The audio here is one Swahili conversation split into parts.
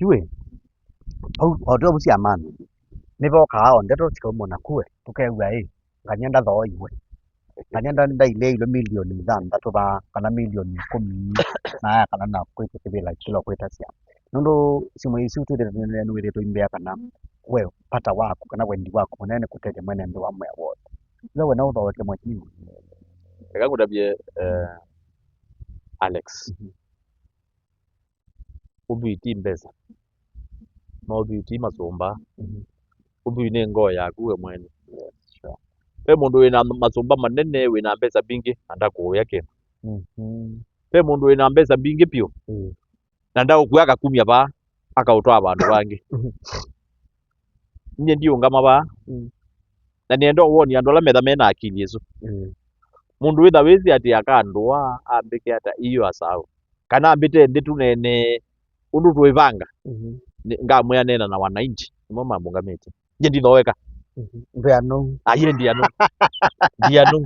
Yue. Odo busi amani. Nivo kao ndeto chikomona kue. Tukewa nganyenda dho iwe. Nganyenda ile ilo milioni thantatu ba kana milioni 10 na kana na kwete kibila kilo kweta sia. Nondo simu isi tu de no ile imbea kana we pata wako kana wendi wako munene kutete mwene ndo amwe award. Lewe na udho ke mwachimu. Ekangu tabie Alex. Ubuiti mbeza. Ma ubuiti masomba. Ubuine ngo yaku we mwene. Pe mundu wina masomba manene wina mbeza bingi anda kuya ke. Pe mundu wina mbeza bingi pio. Nanda okuyaga kumya ba akautwa abantu bangi. Nye ndio ngama ba. Na niendo woni andola metha mena akili yesu. Mundu witha wizi ati akandwa ambike ata iyo asao. Kana ambite nditu nene undu twivanga. Ngamwe nena na wananchi. Mo mambo ngamete. Nye ndithoweka. Ndiano. Aye ndiano. Ndiano.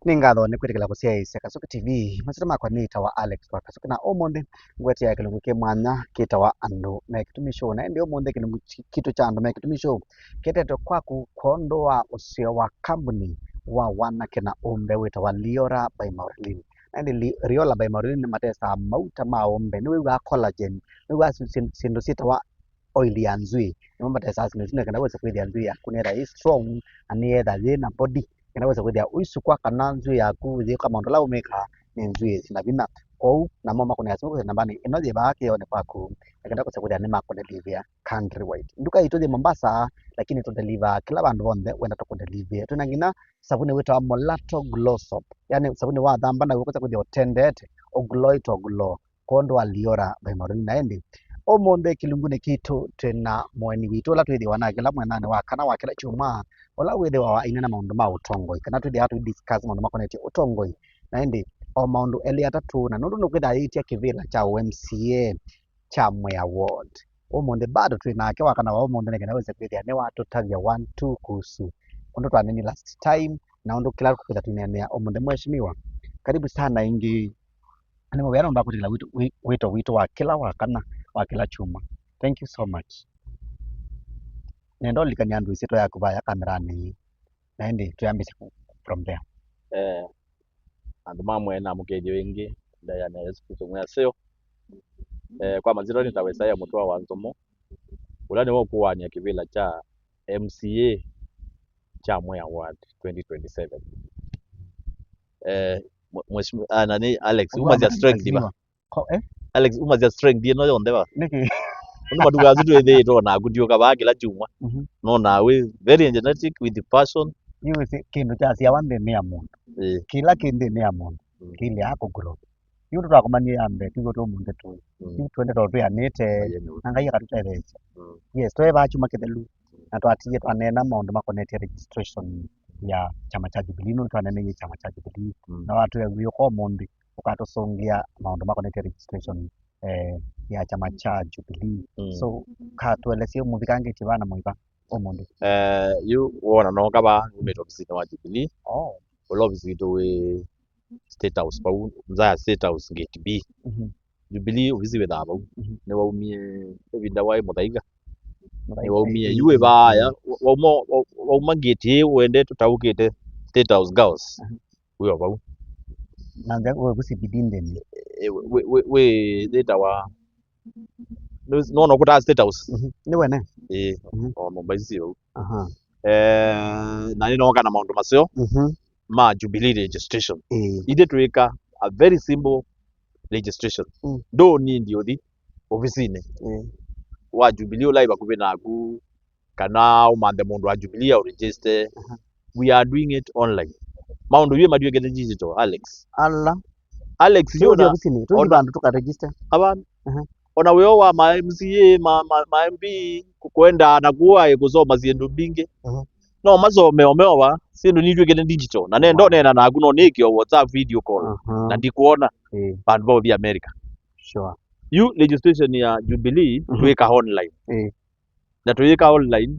Ningatho ni kwitikila kusiaisya Kasuku TV masira makwa nitawa Alex wa Kasuku na omonde ngwete ya kilungu ke mwanya kitawa andu na kitumi show na ndio omonde kilungu kitu cha andu na kitumi show ketete kwaku kondoa usio wa company wa wana kena ombe witawa Liora by Maureen na ndi Riola by Maureen ni matesa mauta ma ombe ni wa collagen ni wa sindu sitawa oil ya nzui ni matesa sindu kana wesa kwithia nzui ya kunera is strong ani etha na body inaweza kwithia uisukwa kana nzui yaku thika maundu la umika ni nzui sina bina kou na mama kuna yasimu kwa nambani inoje baake yone kwaku lakini kwa kwithia ni mako deliver countrywide nduka itoje Mombasa lakini to deliver kila bandu bonde wenda to deliver tuna ngina sabuni wita Molato Glow Soap yani sabuni wa dhamba na kwa kwithia otendete oglow to glow kondo wa Liora by Maureen na endi omonde kilungune kitu tena mweni witu la twethi wana kila mwenane wa kana wa kila chuma ola wethe wa ina na maundu ma utongoi kana twethi hatu discuss maundu makonete utongoi na endi o maundu eli atatu na nundu nukwitha yitia kivila cha MCA cha Mwe Award omonde bado twinake wa kana wa omonde nekana wese kwithia ni watu tavya 1-2 kuhusu undu twanini last time na undu kila kwitha twinenea omonde mheshimiwa karibu sana ingi ani mwe ndo akutila wito wa kila wa kana wa kila chuma. Thank you so much. Nendo likania andu isito ya kuvaya kamerani. Na endi tuyambise from there. Andu mamwe na mukeje wengi ndaya na Yesu Kristo mwe aseo. Kwa maziro ni tawesa ya mutwa wa nzomo. Ulani wo kuwania kivila cha MCA cha Mwe Award 2027. Mheshimiwa nani Alex umazia strength diba. Alex umazia strength di no yonde ba. Niki. Ono maduga zitu ethe na gudioka ba kila chuma. No nawe very energetic with the passion. Niwe kindu cha sia wande ni amundu. Kila kindi ni amundu. Kili yako grow. Yuko twakomania ambe tigo to munde tu. Yuko twende to twa nete nanga yaka tuteleza. Yes twa ba chuma kedelu. Na twatie twanena maundu makonete registration ya chama cha Jubilee no twanene chama cha Jubilee. Na watu ya wiko mundi ukatusongia maundu makonete registration ya chama cha Jubilee. So katuelezea muthikange kibana mwiba omundu. You wona no kaba umeto visito wa Jubilee. Ulo visito we State House pau mzaya State House gate B. Jubilee uviziwe thaba. Ne waumie evinda wai muthaiga. Ne waumie yuwe baya wauma gate wende tutaukite State House girls. Uyo bau. Nanga we busibidinde ni. We data wa no kuta State House. Ni wene. Mombasa yo. Na nino kana maundu masio. Ma Jubilee registration. Ide tuweka a very simple registration. Do ni ndio di ofisine. Wa Jubilee ulai bakube naku kana umande mundu wa Jubilee au register. We are doing it online. Maundu ywe madiwe get digital Alex. Allah. Alex yo na ofisine. Tu bandu tuka register. Abantu. ona weo wa ma MCA ma MP kwenda nakuwa kusoma zindu bingi no masome omewa sindu nitwikite digital na nendo nena naku no nikio WhatsApp video call na ndikuona bandu bo via America sure you registration ya Jubilee twika online na twika online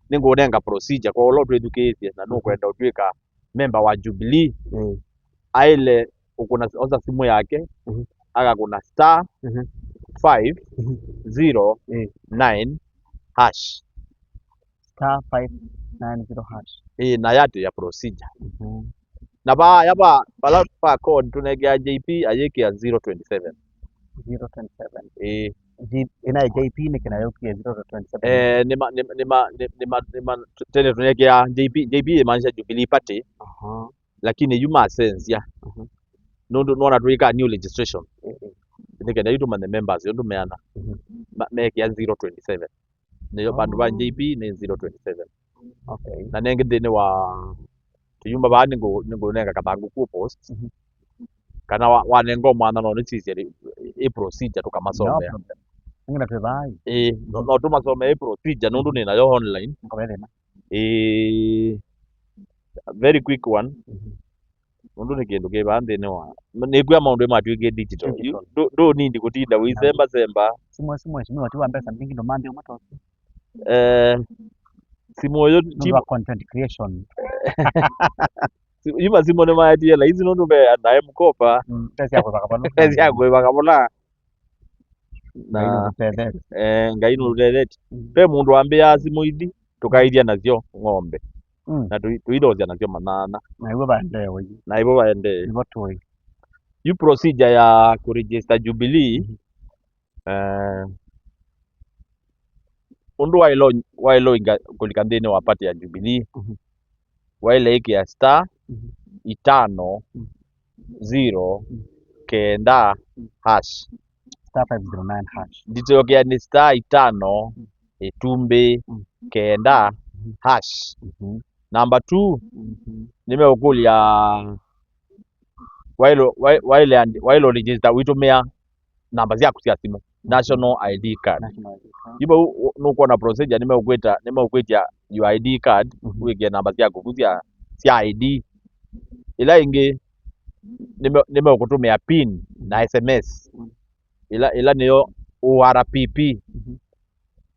ningunenga procedure kwa ulo twethukitie na nukwenda utwika member wa Jubilee aile ukuna oza simu yake agakuna star 509 hash star 590 hash na yate ya procedure na ba yaba bala pa code tunegea JP ayekia 027 ina JP ni kinayokia 027 nima tene tunegea JP imaanisha Jubilee Party lakini yuma sense ya nona twika new registration nikenda yituma the members yondu meana mekia 027 niyo bandu ba JP ni 027 okay na nenge thini wa tuyumba ba ningunenga kathangu ku post kana wanenga mwana no nicicia i procedure tukamasomea ngina twebai no tumasomea i procedure nundu ni nayo online very quick one nundu ni kindu kiba nthini wa nikuya maundu matwike digital do need gutinda wisemba simwe watu wa mbesa mbingi ndo mambe umatosi simu yo team content creation yuma simu ne mayatie la hizi nundu be na mkopa pesa yako bakabona na ngai no rereti pe mundu ambia simu idi tukaidia nacio ng'ombe na tuidozia nacio manana na ibo baendewe ibo toi you procedure ya ku register Jubilee undu wailo inga kulika nthini wa party ya Jubilee waile iki ya star 509 hash star 509 hash nditokea ni star 5 itumbi kenda hash number 2 nimeukulia wailo register witumia namba ziaku cia simu national ID card ibo nukuona procedure nimeukwita your ID card wikie namba ziaku cia ID ila ingi nimeukutumia pin na SMS ila niyo ORPP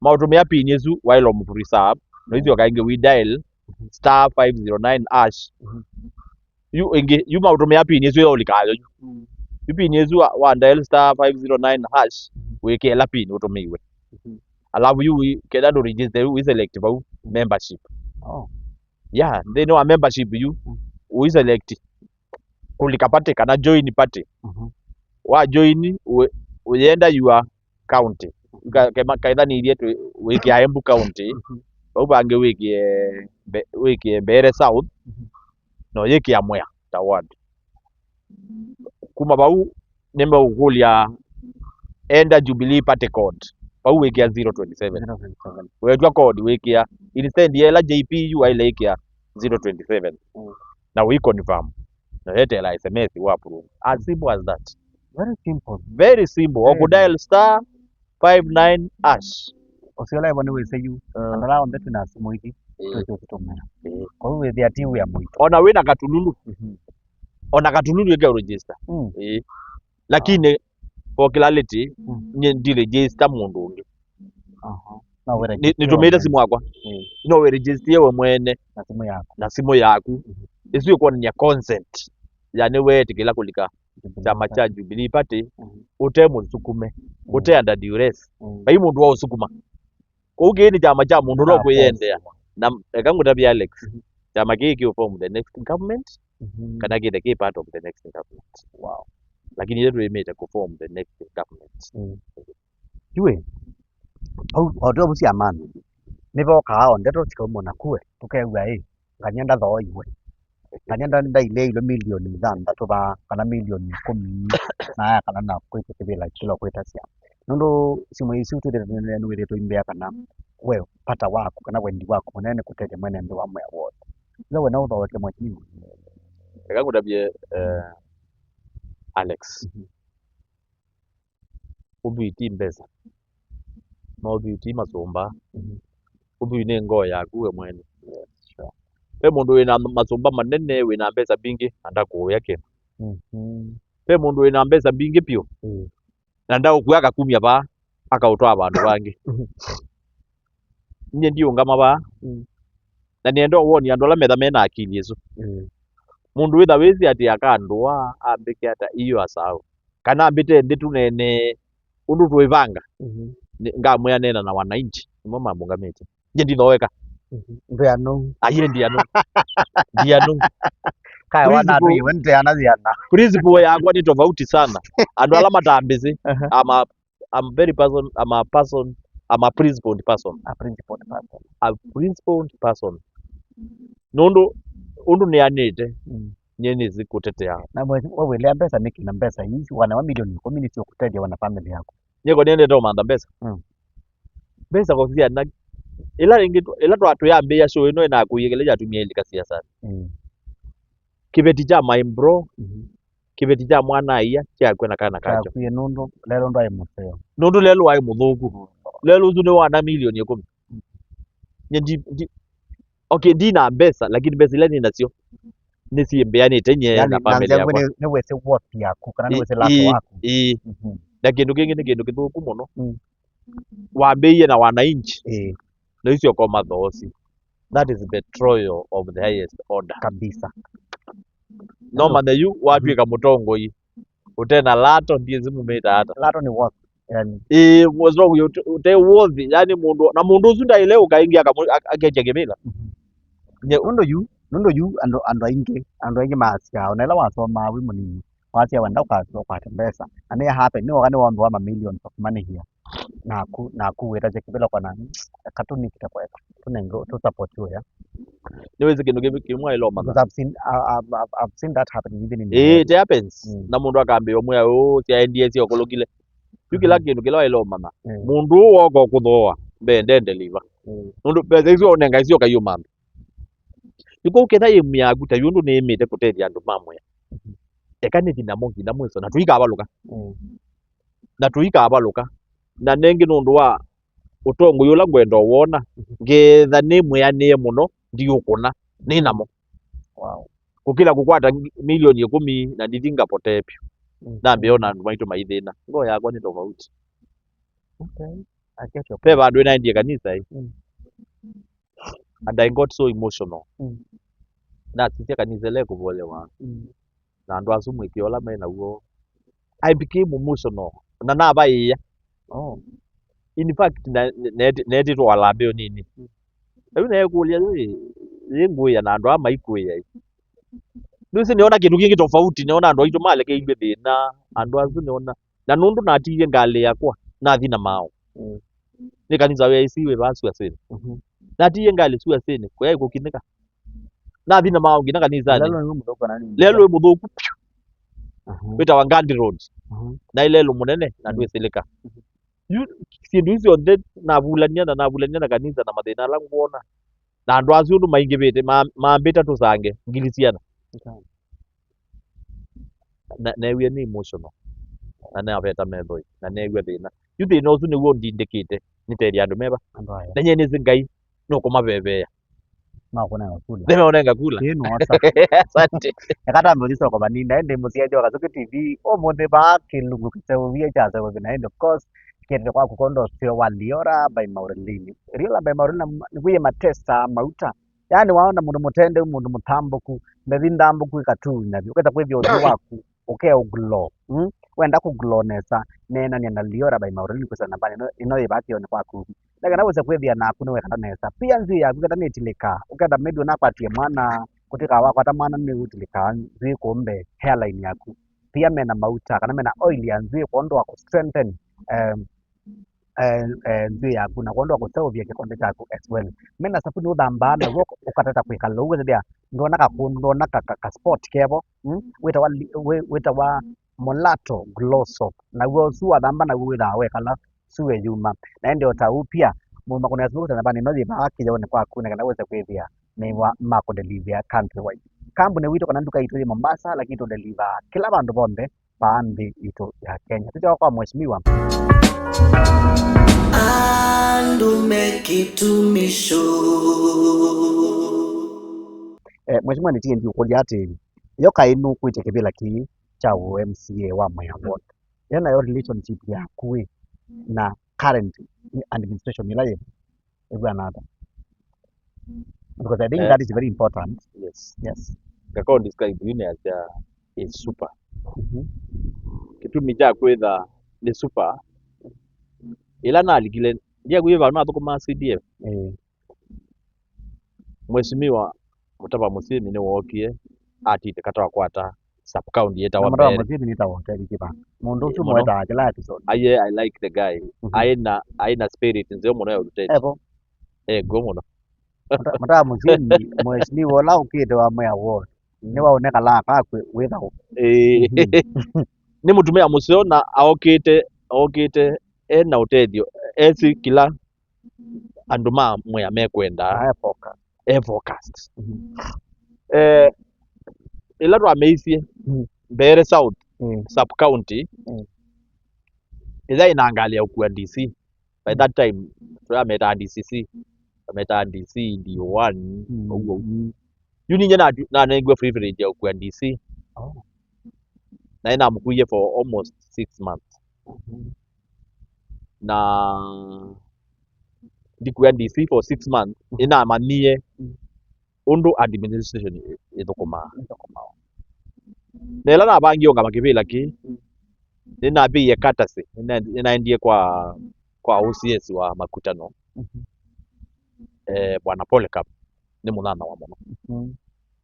mautumia pin yesu wailo mreserve no izio kaingi we dial star 509 hash you mautumia pin yesu yo likayo you pin yesu wa dial star 509 hash weke la pin utumiwe alafu you kenda do register we select bau membership yeah they know a membership you we select kulika party kana join party wa join uyenda your county kaitha ni irie wikia Embu county bau bangi wikie Mbeere South no yikia Mwea ta ward kuma bau nimeukulia enda Jubilee party code bau wikia 027 wetwa code wikia instead yela JPU ile ikia 027 na we confirm na yetela SMS wa approve as simple as that very simple okudial star 59 hash osiola ibone wese yu andala onde tuna simu iki tucho kutumira kwa hiyo wethi ati ya mwito ona wina katululu yake register lakini for clarity ndi register mundu ungi nitumire simu yakwa no we register we mwene na simu yaku isu kuonania consent yani we tikila kulika chama cha Jubilee Party utemu sukume ute under duress bai mundu wa usukuma kwa uge ni chama cha mundu ro kuyendea na kangu tabi Alex chama kiki form the next government kana get the part of the next government lakini yetu imeta ku form the next government yue odo busi amani nibo kao ndeto tikomona kuwe tukegwa nganyenda tho iwe nganyenda ndaile ilo milioni 6 ba kana milioni 10 na kana na kwete kibila kilo kweta sia nondo simu isi utire nuwire to imbea kana wewe pata wako kana wendi wako munene kutete mwene ndo wa mwe wote lewe na utho wake mwachini kangu tabi Alex ubuiti mbesa no ubuiti masumba ubuine ngoo yaku we mwene pe mundu wina masumba manene wina mbesa bingi anda kuya kindu pe mundu wina mbesa bingi pio na nda ukuya kumia ba akautwa bandu bangi nye ndiungama ba na niendo woni andu ala metha mena akili isu mundu witha withi ati akandua ambike ata iyo asao kana ambite nditu nene undu twivanga ngamwe nena na wananchi nimo mambo ngamete nye ndithoweka ndiano aye ndiano kaya wana atu iwe ndiana ziana principle yakwa ni tofauti sana andu ala matambizi I'm very person I'm a principled person a principled person nundu undu nianite nyeni zikutetea na wewe ile mbesa niki na mbesa hizi wana wa milioni 10 ni sio kutetea wana family yako nyego niende to manda mbesa mbesa kwa sia na ila twatu ya mbia show ino ina kuyegeleja tumia ilika siasa kibeti cha maimbro kibeti cha mwana iya cha kwena kana kacho kuye nundu lelo ndo aimuteo nundu lelo ai muthuku lelo uzu ni wana milioni 10 nyendi okay dina mbesa lakini mbesa ile ninacio niciimbeanite nye na family yakwa ni wese worth yaku kana ni wese lako wako na kindu kingi ni kindu kithuku muno wambiie na wananchi na icio kwa mathosi that is betrayal of the highest order kabisa no matheyu watuika mutongoi utena lato ndiye zimumita hata lato ni worth yani wazo ute worth yani mundu uzu ndaile ukaingia akechegemela nundo yu ando aingi masia onela wasoma wi munini wasia wenda ukasoma kwa mbesa ane happen ni wakani wandu wa millions of money here na kuweta chekibela kwa nani katuni kitakweka tunengo to support you ya niweze kindu kimwa iloma because I've seen that happen even in it happens na mundu akambio mwe tia NDS okologile yukila kindu kila iloma na mundu woko kuthoa mbendende liva mundu pesa icio onenga icio kayuma yuko ketha yemyagu ta yundu ni imite kuteria andu mamwe ekani thina mongi na mwiso na tuika abaluka na nengi nundu wa utongo yula ngwenda wona ngetha ni mweanie muno ndiukuna ni namo wow kukila kukwata milioni 10 na ndithinga potepio na mbiona andu maitu maithina ngo yakwa ni tofauti okay I get your pe bandu ina ndie kanisa hii and I got so emotional na titia kanisa le kuvolewa na andu asumu ikiola mena uo I became emotional na nabaiya in fact neti to alambio nini ebi na ekulia yenguya na andu ama ikuya ndusi niona kindu kingi tofauti niona andu aitu maleke ibe thina andu azu niona na nundu natiye ngali yakwa na thina mao ni kanisa we isiwe basu asini natiye ngali su asini kwa yako kinika na thina mao ngina kanisa ni lelo muthuku wita wangandi road na ilelo munene na ndwesilika sindu icio nthe navulania na kanisa na mathina ala nguona na andu acio ndu maingivite mambite tusange ngilisiana newie ni emotional na naveta methoi na newie thina yu thina ucio niguo ndindikite niteria andu meba na nye nizi ngai nukumavevea onenga kula asante ekata mbuliso kwa baninda ende musiaje wa Kasuku TV omonde ba kilungu kitewia cha sababu na end of course kende kwa kukondo sio waliora by Maurelini riola by Maurelini nikuye matesta mauta yani waona mundu mutende mundu mutambuku mebindambuku ikatunya uketa kwivyo odi waku ukea uglo wenda kuglonesa nena ni naliora by Maurelini kwa sababu ino ibaki one kwaku daga naweza kwivya na kuno wekana nesa pia nzi ya uketa netileka uketa maybe unapatie mwana kutika wako hata mwana ni utileka nzi kumbe hairline yaku pia mena mauta kana mena oil ya nzi kondo wa strengthen nzi yaku na kondo wa kusavia kikonde chaku as well mena sapuni uthamba na woko ukatata kwikala uwe ndia ndona ka sport kevo wita wa molato glosso na uwe suwa thamba na uwe dawe kala suwe yuma na ndio tau pia muma kuna sababu sana bani nozi baaki jone kwa kuna kana weza kwevia ni wa mako deliver country wide kambu ne wito kana nduka itu Mombasa lakini to deliver kila bandu bonde pande ito ya Kenya. Tuja kwa mheshimiwa Andume kitumisho. mheshimiwa nitie ndio kulia ati yoka inu kwite kibila ki cha MCA wa Mwea Ward. Yana your relationship ya kuwe na current administration ilaye another. Because I think that is very important. Yes. Yes. Kakao describe yune as is super. Kitumi cha kwetha ni super. Ila na aligile ndia kuiva na thukuma CDF. Mheshimiwa Mutava Musyimi ni wokie atite katawa kwata sub county eta wa Mutava mbere. Musyimi ni tawo teri kiba. Mundu ucio mweta kila episode. I like the guy. Aina spirit nzio muno ya urutete. Evo. Go muno. Mutava Musyimi mheshimiwa la ukite wa Mwea Ward. Ni waoneka la kakwe witha. Ni mutumia musio na aokite ena utedio esi kila anduma Mwea mekwenda focused. Ila twameisie Mbeere South sub county ila inaangalia ukua DC. By that time twameta DCC ameta DC D1 yuni nyana na negwe privilege ya ukua DC. Na ina mkuye for almost 6 months. Na ndikuya DC for 6 months ina manie undu administration ithukuma. Nela na bangi onga makibila ki nina biye katase ninaendie kwa OCS wa makutano. Bwana Polycarp ni munana wa muno.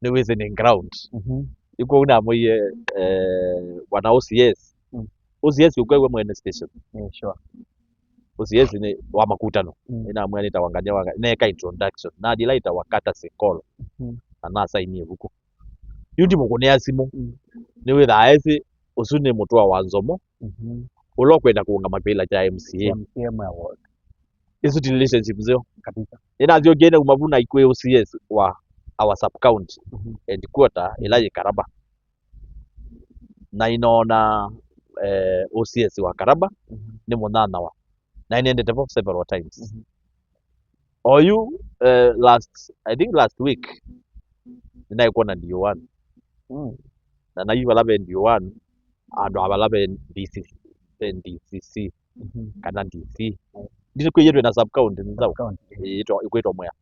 Ni within ground. Iko una moye bwana OCS. OCS ukwewe mwene station. Sure. OCS ni wa makutano. Ina mwene tawanganya wanga neka introduction. Na dilaita wakata sekolo. Na saini huko. Yundi mukone asimu. Ni witha aesi usune mutwa wa Nzomo. Ulokwenda kuunga makibila cha MCA Mwea Ward. Isu relationship zio Kabisa. Ina zio gene umavuna ikwe OCS wa our sub county headquarter ilaje Karaba. Na inaona OCS wa Karaba ni munana wa. Na inaendete for several times. Oyu I think last week ninaikuwa na D1. Na yu walabe D1 ando abalabe DCC kana DC. Ndisi kwiyetwe na sub county nzao. Ikwetwa Mwea.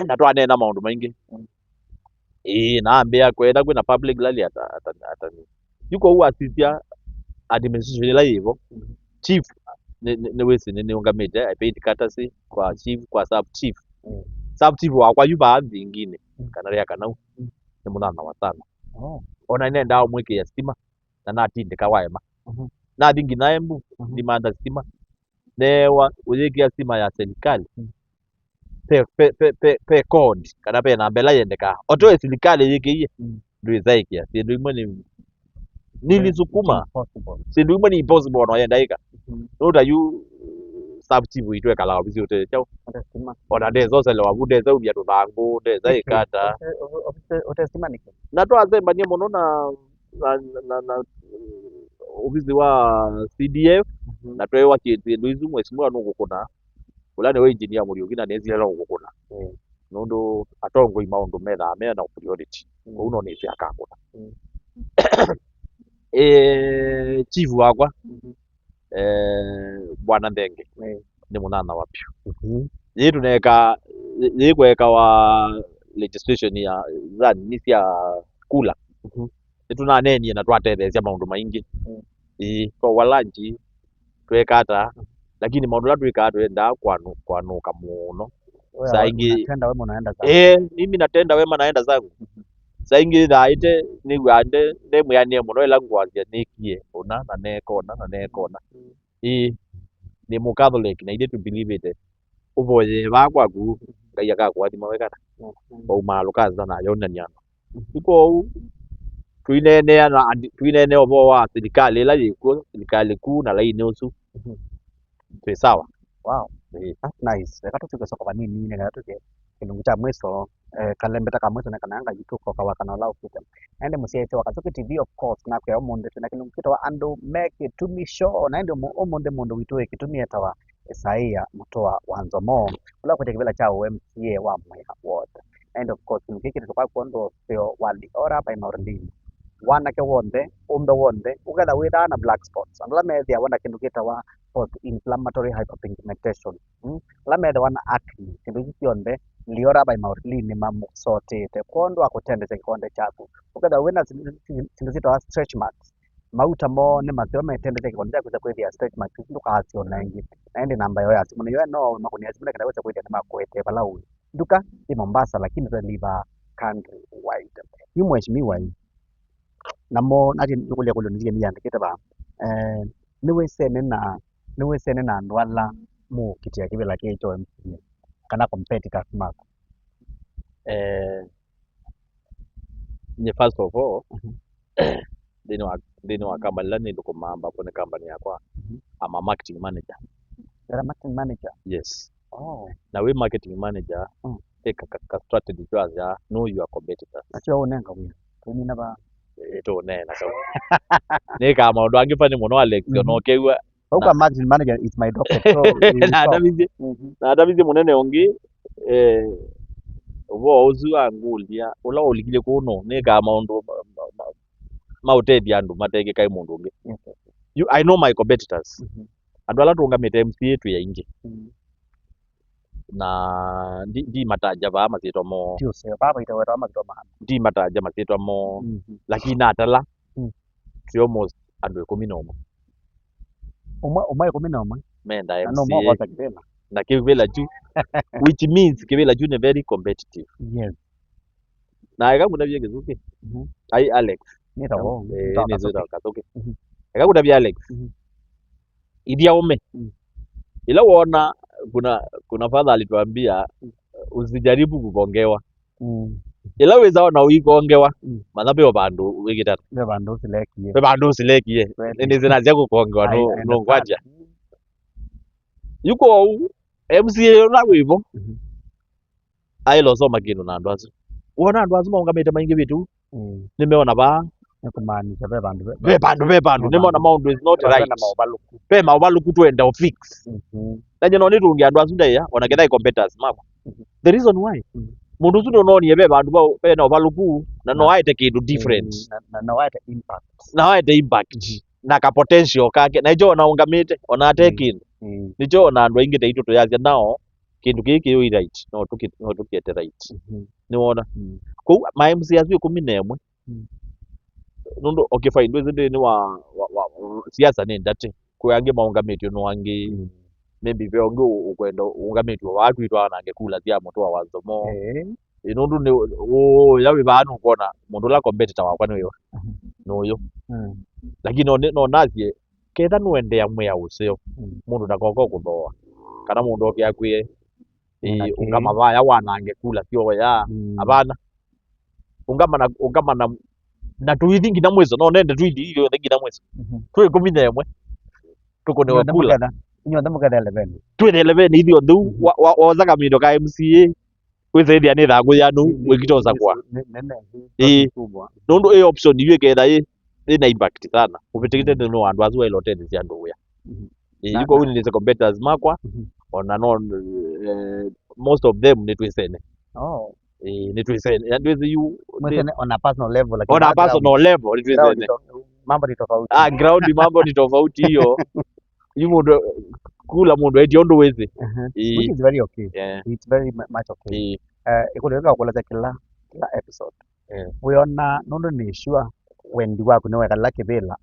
Na twanena maundu maingi. Naambia kwenda kwina public rally ata yuko huwa asisia administration la hivyo. Chief ni wesi ni ungamete I paid courtesy kwa chief kwa sub chief. Sub chief wa kwa yuba vingine kana ria kana ni munana wa tano. Ona nenda mweke ya stima na natinde kawaema. Na dingi na embu ni manda stima. Newa uyeki ya stima ya serikali. Pe code kana pe na mbela yendeka. Oto serikali yiki ndio zaikia. Si ndio mwani nilisukuma. Si ndio mwani impossible no yenda ika. Nota yu sub chief itwe kala obisi ote chao. Ona dezo sele wabude za ubia tubangu de zaikata. Ote stima niki. Na to azemba nye mono na obisi wa CDF na to wa kiti nduizu mheshimiwa nuko kuna ulane we engineer muri ugina nezi hela gukuna nundu atongo imaundu metha mena priority uno ni cia kakuna chief wakwa bwana Ndenge ni munana wapyo yitu neka yikweka wa legislation ya zani ni cia kula tunanenie na twatethecia maundu maingi kwa walanji twekata lakini maundu la twika twenda kwanuka muno saingi tenda wema naenda zangu mimi natenda wema naenda zangu saingi thaite ni gwande ndemuyanie muno ila ngwazia nikie ona na nekona ni mu Catholic na ide to believe it uvoye bakwa ku ngai akakwathima wekana au malukaza na yonania iko tuinene obo wa serikali ila yiko serikali kuu na laini usu sawa. Wow. That's nice. Reka tuke soko banini ne reka tuke kilungu cha mweso kalembeta kamwetu na kananga jituko kawakana lau kita ende musiaite wakatsuki TV of course na kwa omonde tuna kindu kitwa andu make tumi show na ende omonde mundu witwe kitumia tawa Isaia mutoa wanzo mo ula kwete kibela cha MCA wa Mwea Ward and of course mkiki tukwa kondo sio wali ora by Maurlini wana ke wonde wonde ugada witha na black spots and la media wana kindu kitwa post inflammatory hyperpigmentation la media wana acne kindu kionde liora by Maurlini mamu sote te kondo akutende te konde chaku ugada wina kindu kitwa stretch marks mauta mo ne mathio metende te konde kuza kwethia stretch marks nduka hasio nangi naende namba yo yasimu niyo no makunia simu kana weza kwethia na makwete balau duka ni Mombasa lakini tunaliva country wide ni mheshimiwa hii namo nati nukulia kulo nizige miyandikite ba niwe sene na ndwala mu kitia kibela kecho MCA kana competitors mako Nye first of all dini wa company lani nduko mamba kone company yakwa I'm a marketing manager. You're a marketing manager? Yes. Oh. Na we marketing manager take a strategy to ya know your competitors. Achio unenga wina. Kuni naba eto nena so. Ne kama ndo angifanye muno Alex no kewa. Oka marketing manager is my doctor. So na adabizi munene ongi wo ozu angulia ola oligile kuno ne kama ndo mautedi andu mateke kai mundu ongi. I know my competitors. Andu ala tungamite MCA yetu ya inje. Na ndi mataja ba mazito mo tio se baba itawera magoma ndi mataja mazito mo lakini atala tio almost andu 11 umwe 11 menda MCA no mo kwa kibela na kibela juu which means kibela juu ne very competitive. Yes. Na ega kuna bie gezuke ai Alex ni tawo ni zo kazoke ega kuna bie Alex idia ome ila uona kuna father alituambia usijaribu kugongewa ila weza ona uigongewa mathabe obandu wigitata bandu silekie nini zinaanza kugongewa no ngwaja yuko MCA na wivo ailo soma kindu na andu azu wona andu azu maungamite maingi bitu nimeona ba kumaanisha be bandu nimeona maundu is not right pe maubaluku twenda fix nanye no nitungi andu azu ndeya ona ketha competitors mako the reason why mundu uzu no nie be bandu ba pe na ubaluku na no aite kindu different na waite impact na ka potential kake na ijo na ungamite ona ate kindu nijo na andu aingi te ituto yazia nao kindu giki yo right no tukiete right ni wona ku ma MCA azu 11 nundu okay fine ndweze ndeni wa siasa ni ndate kuyange maungamitio no wangi maybe veonge ukwenda ungamitio watu itwa nange kula thia moto wa wazomo nundu ni yawe banu kona mundu la competitor wakwa niyo noyo lakini no nazie ketha nuende amwe ya usio mundu ndakoko kuthoa kana mundu okiakwie ungama baya wanange kula thio ya abana ungama na tuithi ngina mwezo no nende tuithi iyo ngina mwezo twe 11 tuko ne wakula inyo ndamuka 11 twe 11 ithio thu wazaga mindo ka MCA kwithethia ni thagu yanu wikitoza kwa nundu option iwe ketha ina impact sana upitikite no andu azu ilo tende cia ndu ya yuko uni ni competitors makwa ona no most of them ni twisene ni twisene and with you on a personal level like on a personal level ni twisene mambo ni tofauti ground mambo ni tofauti hiyo mundu kula mundu eti ondo wezi which is very okay it's very much okay ikuleka kula kila episode we nondo ni sure wendi wako ni weka lake vela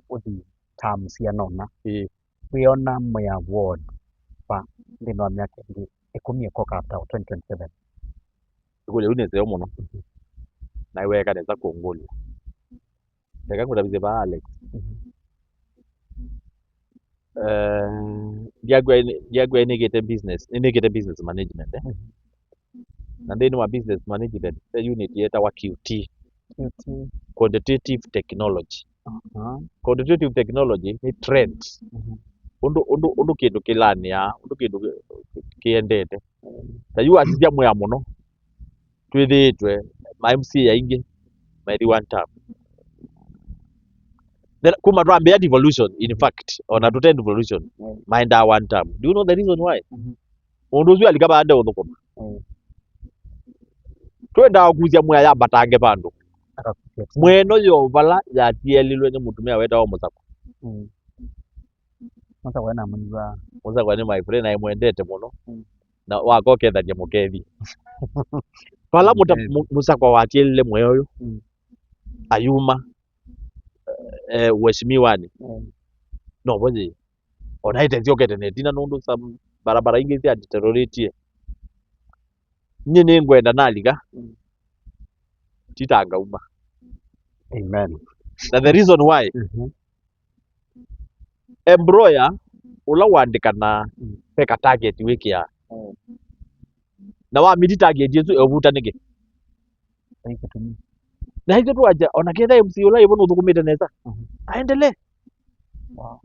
odi terms ya nona we Mwea Ward pa ndino miaka ndi ekumie koka after 2027 kule uneze muno na iweka neza kuongolia ndeka kutabize ba Alex diagwe negate business management na then wa business management the unit yeta wa QT quantitative technology quantitative technology ni trends undu kindu kilani ya undu kindu kiendete na yu asizia Mwea muno twithitwe ma MCA aingi maithi one term then kuma twambia devolution in fact ona tutend devolution maenda one term. Do you know the reason why? Mundu ucio alikaba ande uthukuma twenda kuzia mwaya batange bandu mweno yo vala yatielilwe ni mutumia weta wa Muthakwa. Muthakwa na munwa Muthakwa ni my friend na imwendete muno na wako kethania mukethi vala Muthakwa watielile mweyo uyu ayuma weshimiwani no boje ona itethio ketenetina nundu sa barabara ingi cia deteriorate nye ni ngwenda naliga titanga uma. Amen. Na the reason why employer ula wandikana peka target wiki ya na wa midi target yetu evuta nige na hizo tu aja ona kenda MC ula yebo nuthukumite neza aendelee. Wow.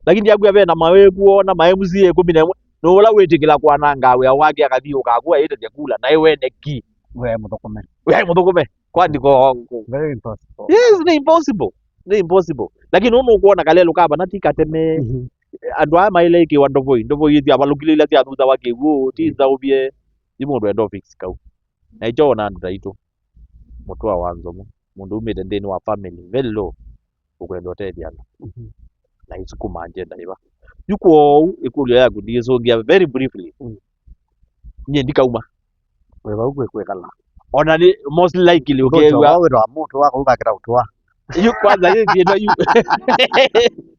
Lakini yagu yabe na mawe kuona ma MCA 11 no ula wetikila kwananga we wake akathi ukagua ite jakula na iwe neki we muthukume kwandiko very impossible. Yes, ni impossible. Ni impossible. Lakini uno kuona kalelo kaba natikateme andu aya maile iki ndovo yithi abalukile ila tia thutha wake guo tiza ubie imundu endo fix kau na icho ona andu taitu mutwa wanzo mundu umite ndeni wa family very low ukwenda utediana na isukuma agenda iba yuko ikulio yaku ndizongia very briefly nye ndikauma wewe kwekala ona ni most likely ukewa wewe wa mtu wako ukakira utwa yu kwanza yezi etwa yu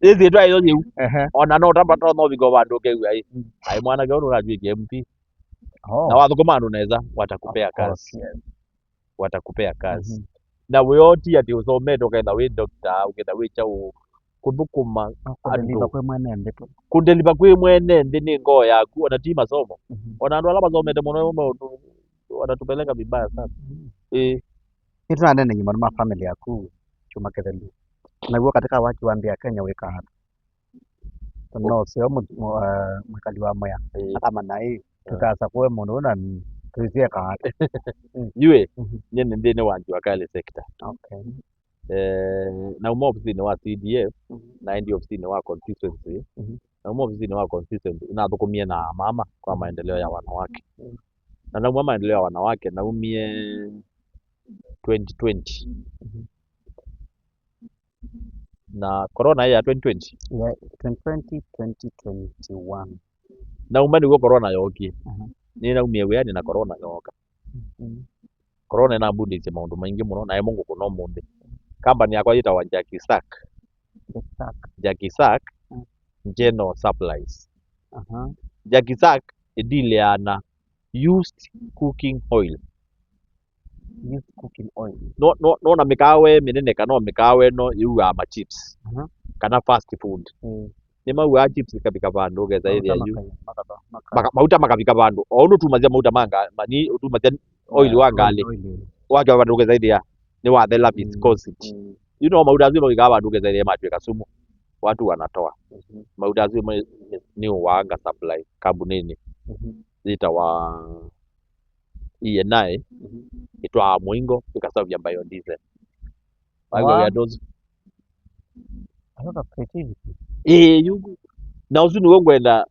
yezi etwa yo nyu ona no tamba no bigo bandu kewa ai mwana gero unajua MP na wathukuma andu neza watakupea kazi watakupea kazi na weoti ati usomete uketha wi doctor uketha wi chau kuthukuma andu kwe mwene ndeto kundeliva kwi mwene ndi ni ngoo yaku ona ti masomo ona andu ala mathomete muno wanatupeleka vibaya sana kitu na nene nyuma ma family yaku chuma ketheli na guo katika waki wambia Kenya weka hapa no sio mwikali wa moya kama nai tutasa kwa mundu na tuzie ka hata yue nyene ndine wanju akale sector. Okay. Na umo ofisini wa CDF na ndi ofisini wa consistency na umo ofisini wa consistency inathukumie na mama kwa maendeleo ya wanawake na na maendeleo ya wanawake na umie 2020 na corona ya 2020 yeah 2021 na umani go corona yoki ni na umie weani na corona yoka corona na bundithia maundu maingi muno na mungu kuno munthi company yakwa yitagwa Jackie Sack General Supplies. Jackie Sack idiliana used cooking oil no na mikawe minene kana mikawe no yuga ma chips kana fast food ni mau chips kabika bandu getha area yu mauta makabika bandu o no tumazia mauta manga mani utumazia oil wa ngali waga bandu getha area ni wa the lab viscosity you know mauta zima wiga bandu getha area matweka sumu watu wanatoa mauta zima ni wanga supply kabunini zita wa ENI itwa Mwingo ikasavya biodiesel wago ya dozi yugu na usuni wongwenda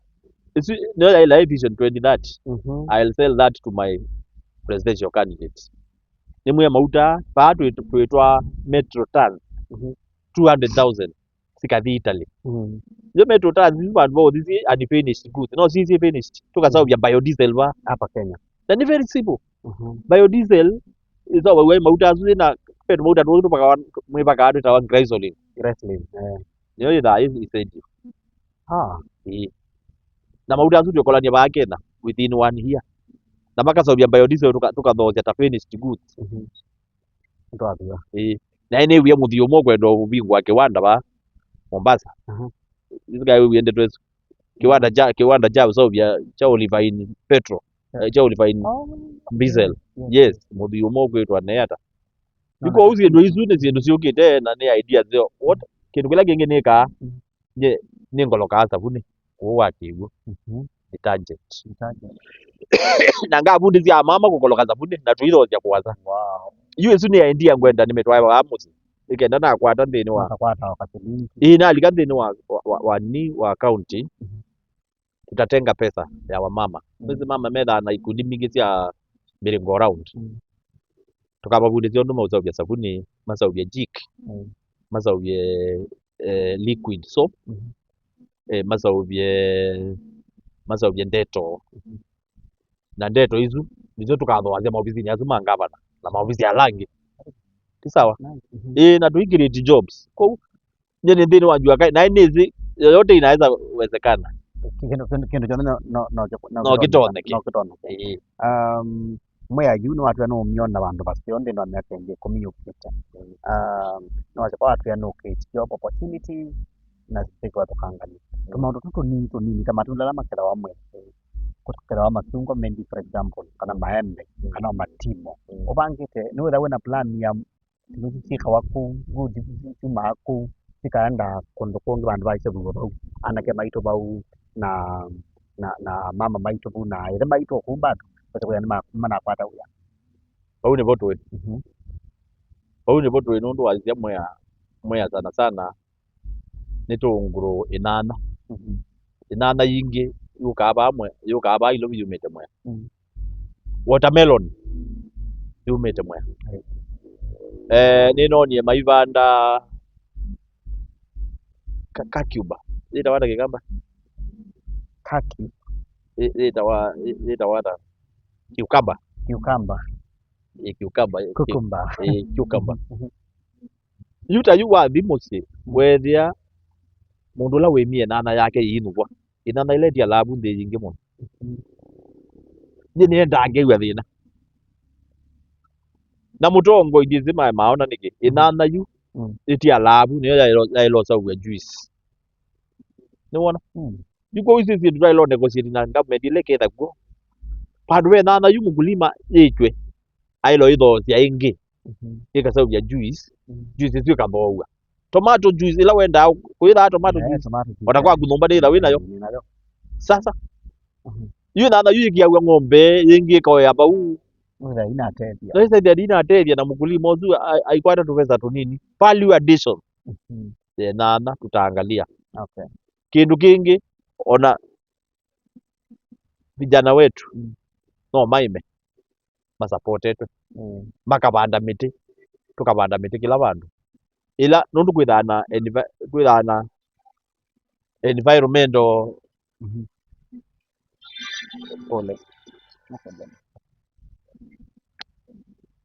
no ila vision 2030 I'll sell that to my presidential candidate nimwe mauta paatu twitwa metro tons 200,000 sikathi Italy yo metro tons these one both this unfinished goods no si finished tukasavya biodiesel wa hapa Kenya. That is very simple. Biodiesel is our way mauta azuna pet mauta tu paka mwipaka atu tawa glycerin. Niyo ida is said. Na mauta azu yokolania ba Kenya within 1 year. Na maka sababu biodiesel tukathoja ta finished goods. Ndo abia. Na ene wiya muthio mo kwenda ubingwa kiwanda ba Mombasa. This guy we ended with kiwanda cha sababu cha Olivine petrol. Cha Olivine diesel. Yes, muthio mo kwetwa neata. Yuko uzi ndo izune zindu ciukite na ni idea zio. What kindu kila kingi nika ni ngoloka sabuni kuwa kiguo detergent na ngabundi cia mama gukoloka thabuni na tuitho cia kwaza Wow. yu esu ni endia ngwenda nimetwaiwa amusi ikenda na kwata nthini wa Wakakwata wakati mingi. na alika nthini wa county tutatenga pesa ya wamama mwezi mama metha na ikundi mingi cia miringo round tukababundithia undu mausavia sabuni masauvie jik masauvie liquid soap masauvie ndeto na ndeto izu nizo tukathoacia maofisini acu ma gavana na maofisi ya langi ti sawa na tuikiriti jobs kou nyeni nthini wa jua kai na nizi yoyote inaweza wezekana Kindu chone no kitoneke mwe ayu ni watu no miona bandu basio ndi no miaka ingi kumiyukite no watu no create job opportunities na siko tukangani tumaundu tutu ni tunini kama tulala makera wa mwe kutukera wa masungo mendi for example kana maembe kana matimo ubangite ni wetha wena plan ya sika waku good cuma aku sikaenda kundu kungi bandu baise bugoro anake maito bau na mama maito bu na ile maito kumbatu kwa ni mana kwata uya bau ni votu we nundu wazia mwea sana sana ni tunguru inana yingi yukaba ilo yumite mwea watermelon yumite mwea ni nonie maivanda kakiuba itawata kigamba kaki itawata kiukamba kiukamba yuta yuwa thimuci wethia mundu la wimie nana yake inugwa inana iletia labu nthi yingi muno ni ndangeigua thina na mutongo ithima maona niki inana yu itia labu niyo yailosaugua juice ni wona yuko isi si tutailo negotiate na government ile ketha guo pandu we nana yu mkulima yichwe ailo itho cia ingi ikasaugua juice cio kathoua tomato juice ila wenda kuitha tomato juice otakwa kuthumba nditha winayo sasa yu nana yu ikiagua ng'ombe yingi ikoya bau inateithia na mkulima ucu aikwata tupesa tunini value addition nana tutaangalia kindu kingi ona vijana wetu no maime masupportetwe makabanda miti tukabanda miti kila bandu ila nundu kwithana environmental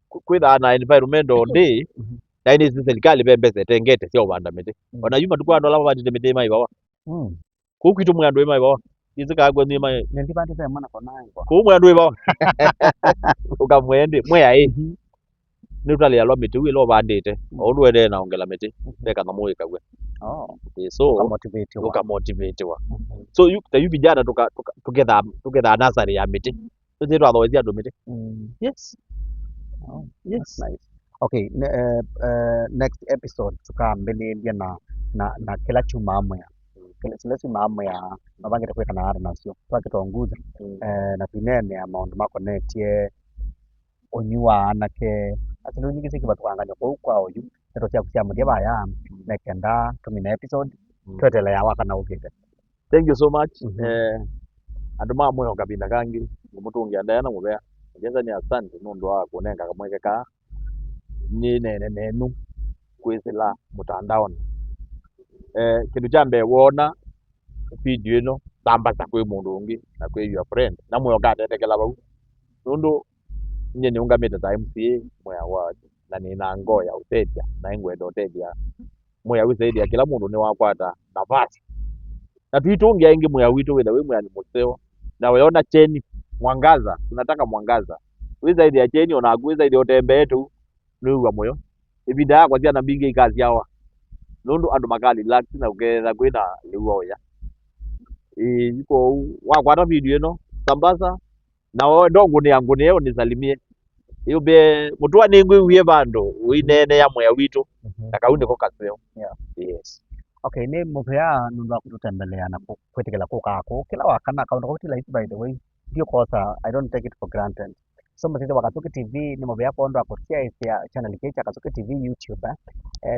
kwithana environmental day na ini serikali bembese tengete cia ubanda miti ona yuma tukwano la bandite miti maibawa ku kwitu mwandu maibawa izikagwe ni mai ndi bandu be mwana konayo ku mwandu ibawa ukamwende mwea ni utalia lwa miti wilo bandite ondu ende na ongela miti beka na moyo kagwe so ukamotivate wa so yu vijana tuketha nasari ya miti tuthi twathowethia andu miti yes nice. Okay, next episode tukaambĩrĩria na kila chuma amwe kila chuma amwe ya mabangĩte kwĩkana arĩ nacio twakĩtonguza na twinene maũndũ makonetie ũnyi wa anake atĩ rĩu nyingĩ cikiva tukangania kũu kwa ũyu ndeto ciaku cia mũthia vaya nekenda tũmina episode twetelea wakana ũkĩte. Thank you so much andu mamwe kabinda kangi ngumutungia ndaya na mubea ngeza ni asante nundu wa kunenga kamweke ka ni nene nenu kwithila mutandaoni kindu cha mbere wona video ino tambasa kwi mundu ungi na kwi your friend na mwe ukatetekela bau nundu nye niungamite ta MCA mwea wa na nina ngoo ya utetia na ingwenda utetia mwea wisaidia kila mundu ni wakwata nafasi na tuitungia ingi mwea witu witha wi mwea ni museo na weona cheni mwangaza tunataka mwangaza wisaidia cheni ona wisaidia utembee tu niwa moyo ibida yakwa ciana mbingi ikazi yawa nundu andu makali relax na uketha kwina liwa oya iko wakwata video ino sambasa na wewe ndongo ni yangu niyo nisalimie yube mutwa ningu wiye bandu winene ya mwea witu na kaunde ko kaseo yes. Okay, ni muvea nundu wa kututembelea na kwitikila kukako kila wakana kaundu gauti life by the way ndio kosa, I don't take it for granted. So mtete wa Kasuki TV ni mambo yako ndo akotia ya channel yetu Kasuki TV YouTube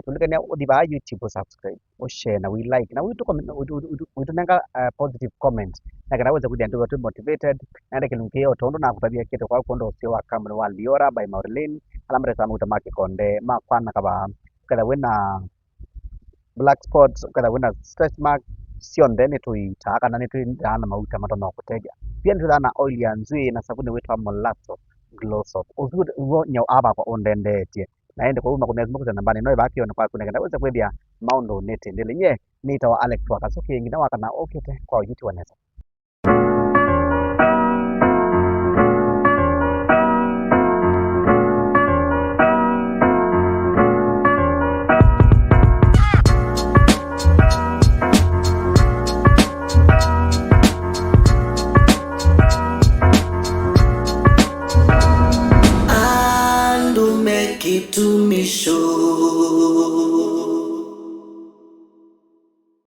tulikania udiba YouTube subscribe o share na we like na we to nenga positive comment na kana weza kudia ndio motivated na ndeke lumkeo tondo na kutabia kitu kwa kondo sio wa kamera wa Liora by Maureen alamre samu utamaki konde ma kwana kaba kada wena black spots kada wena stretch mark sio ndene tuita kana ni tuindana mauta matono kutega pia ndio na oil ya nzui na sabuni wetu Molazzo glow soap uzuri uwo nyao aba kwa ondendetie naende kwa uma kumya zumukuza nambani noe baki ona kwa kuna weza kwebia maundo nete ndele nye nita wa Alex wa Kasuki ngina wakana okete kwa YouTube wanesa